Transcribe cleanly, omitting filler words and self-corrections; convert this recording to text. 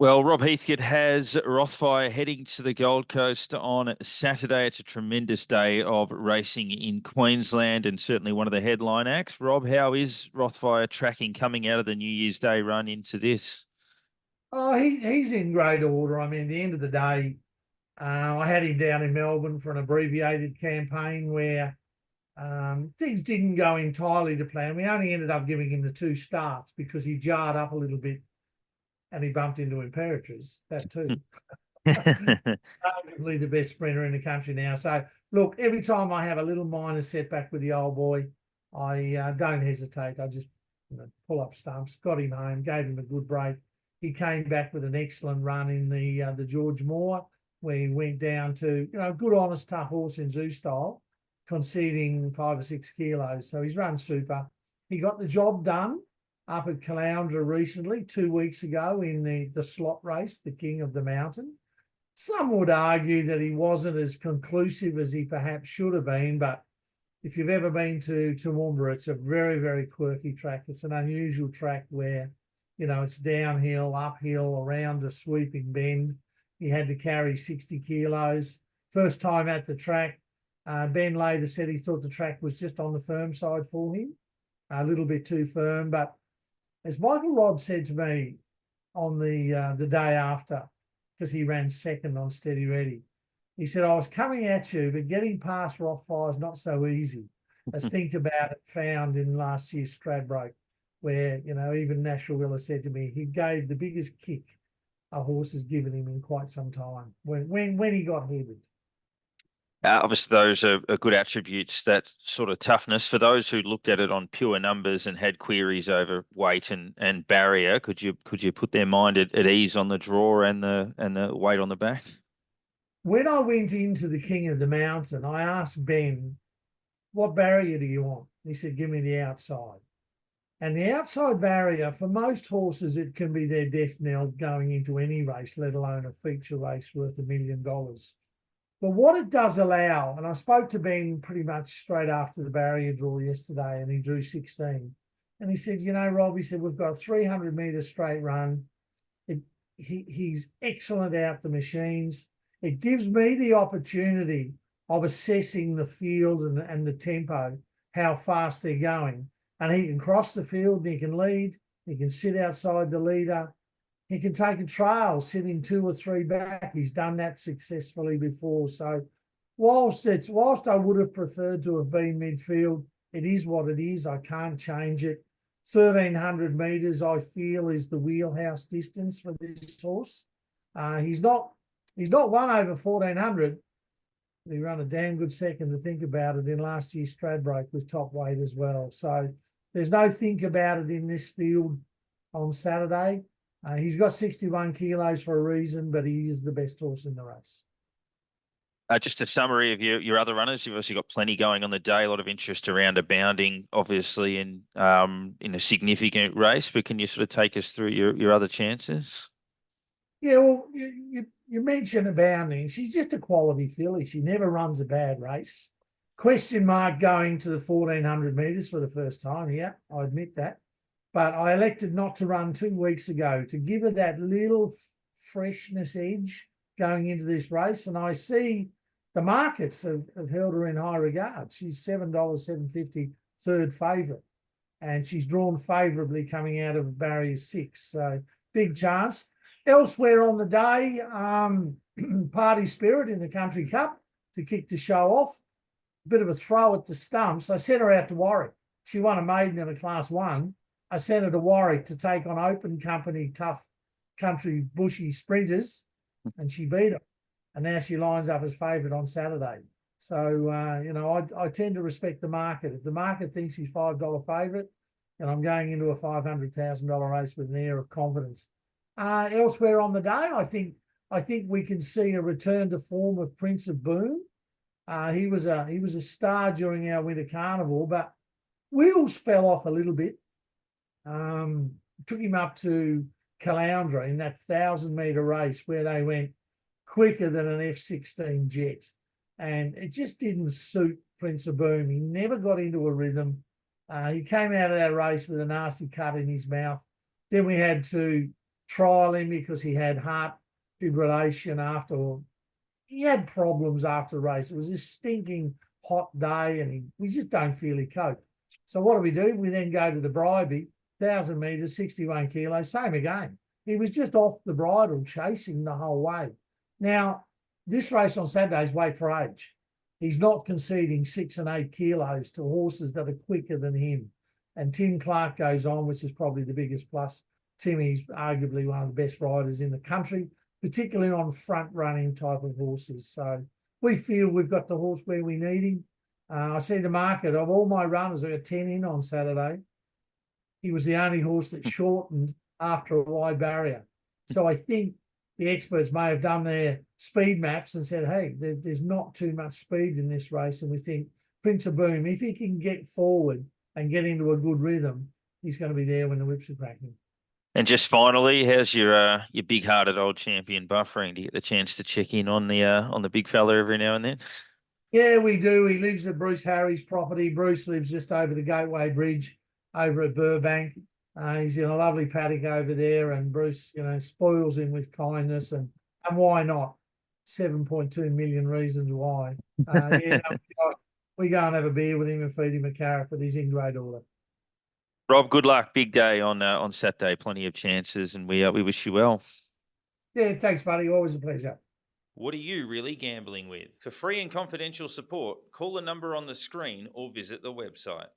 Well, Rob Heathcote has Rothfire heading to the Gold Coast on Saturday. It's a tremendous day of racing in Queensland and certainly one of the headline acts. Rob, how is Rothfire tracking coming out of the New Year's Day run into this? Oh, he's in great order. I mean, at the end of the day, I had him down in Melbourne for an abbreviated campaign where things didn't go entirely to plan. We only ended up giving him the two starts because he jarred up a little bit and he bumped into Imperatriz, that too. Arguably the best sprinter in the country now. So, look, every time I have a little minor setback with the old boy, I don't hesitate. I just pull up stumps, got him home, gave him a good break. He came back with an excellent run in the George Moore, where he went down to, good, honest, tough horse in Zoo style, conceding 5 or 6 kilos. So he's run super. He got the job done up at Caloundra recently, 2 weeks ago, in the slot race, the King of the Mountain. Some would argue that he wasn't as conclusive as he perhaps should have been, but if you've ever been to Toowoomba, it's a very, very quirky track. It's an unusual track where, it's downhill, uphill, around a sweeping bend. He had to carry 60 kilos. First time at the track, Ben later said he thought the track was just on the firm side for him, a little bit too firm. But as Michael Rodd said to me on the day after, because he ran second on Steady Ready, he said, I was coming at you, but getting past Rothfire is not so easy as Think About It found in last year's Stradbroke, where, even Nashville Willa said to me, he gave the biggest kick a horse has given him in quite some time when he got headed. Obviously, those are good attributes, that sort of toughness. For those who looked at it on pure numbers and had queries over weight and barrier, could you put their mind at ease on the draw and the weight on the back? When I went into the King of the Mountain, I asked Ben, what barrier do you want? He said, give me the outside. And the outside barrier, for most horses, it can be their death knell going into any race, let alone a feature race worth $1 million. But what it does allow, and I spoke to Ben pretty much straight after the barrier draw yesterday, and he drew 16. And he said, Rob, he said, we've got a 300-metre straight run. He's excellent out the machines. It gives me the opportunity of assessing the field and the tempo, how fast they're going. And he can cross the field and he can lead. He can sit outside the leader. He can take a trail sitting 2 or 3 back. He's done that successfully before. So whilst I would have preferred to have been midfield, it is what it is. I can't change it. 1,300 metres, I feel, is the wheelhouse distance for this horse. He's not won over 1,400. He ran a damn good second, to think about it, in last year's Stradbroke with top weight as well. So there's no think about it in this field on Saturday. He's got 61 kilos for a reason, but he is the best horse in the race. Just a summary of your other runners. You've obviously got plenty going on the day. A lot of interest around Abounding, obviously, in a significant race. But can you sort of take us through your other chances? Yeah, well, you mentioned Abounding. She's just a quality filly. She never runs a bad race. Question mark going to the 1,400 metres for the first time. Yeah, I admit that. But I elected not to run 2 weeks ago to give her that little freshness edge going into this race. And I see the markets have held her in high regard. She's $7.750 third favourite. And she's drawn favourably coming out of barrier 6. So big chance. Elsewhere on the day, Party Spirit in the Country Cup to kick the show off. Bit of a throw at the stumps. I sent her out to Warwick. She won a maiden in a Class 1. I sent her to Warwick to take on open company, tough country bushy sprinters, and she beat them. And now she lines up as favourite on Saturday. So, I tend to respect the market. If the market thinks she's $5 favourite, then I'm going into a $500,000 race with an air of confidence. Elsewhere on the day, I think we can see a return to form of Prince of Boom. He was a star during our winter carnival, but wheels fell off a little bit. Took him up to Caloundra in that 1,000-metre race where they went quicker than an F-16 jet. And it just didn't suit Prince of Boom. He never got into a rhythm. He came out of that race with a nasty cut in his mouth. Then we had to trial him because he had heart fibrillation after. He had problems after the race. It was this stinking hot day, and we just don't feel he coped. So what do? We then go to the Bribie, 1,000 metres, 61 kilos, same again. He was just off the bridle, chasing the whole way. Now, this race on Saturday is weight for age. He's not conceding 6 and 8 kilos to horses that are quicker than him. And Tim Clark goes on, which is probably the biggest plus. Timmy's arguably one of the best riders in the country, particularly on front-running type of horses. So we feel we've got the horse where we need him. I see the market of all my runners. I got 10 in on Saturday. He was the only horse that shortened after a wide barrier. So I think the experts may have done their speed maps and said, hey, there's not too much speed in this race. And we think Prince of Boom, if he can get forward and get into a good rhythm, he's going to be there when the whips are cracking. And just finally, how's your big-hearted old champion buffering? Do you get the chance to check in on the big fella every now and then? Yeah, we do. He lives at Bruce Harry's property. Bruce lives just over the Gateway Bridge over at Burbank. He's in a lovely paddock over there, and Bruce, spoils him with kindness, and why not? 7.2 million reasons why. We go and have a beer with him and feed him a carrot, but he's in great order. Rob, good luck. Big day on Saturday. Plenty of chances, and we wish you well. Yeah, thanks, buddy. Always a pleasure. What are you really gambling with? For free and confidential support, call the number on the screen or visit the website.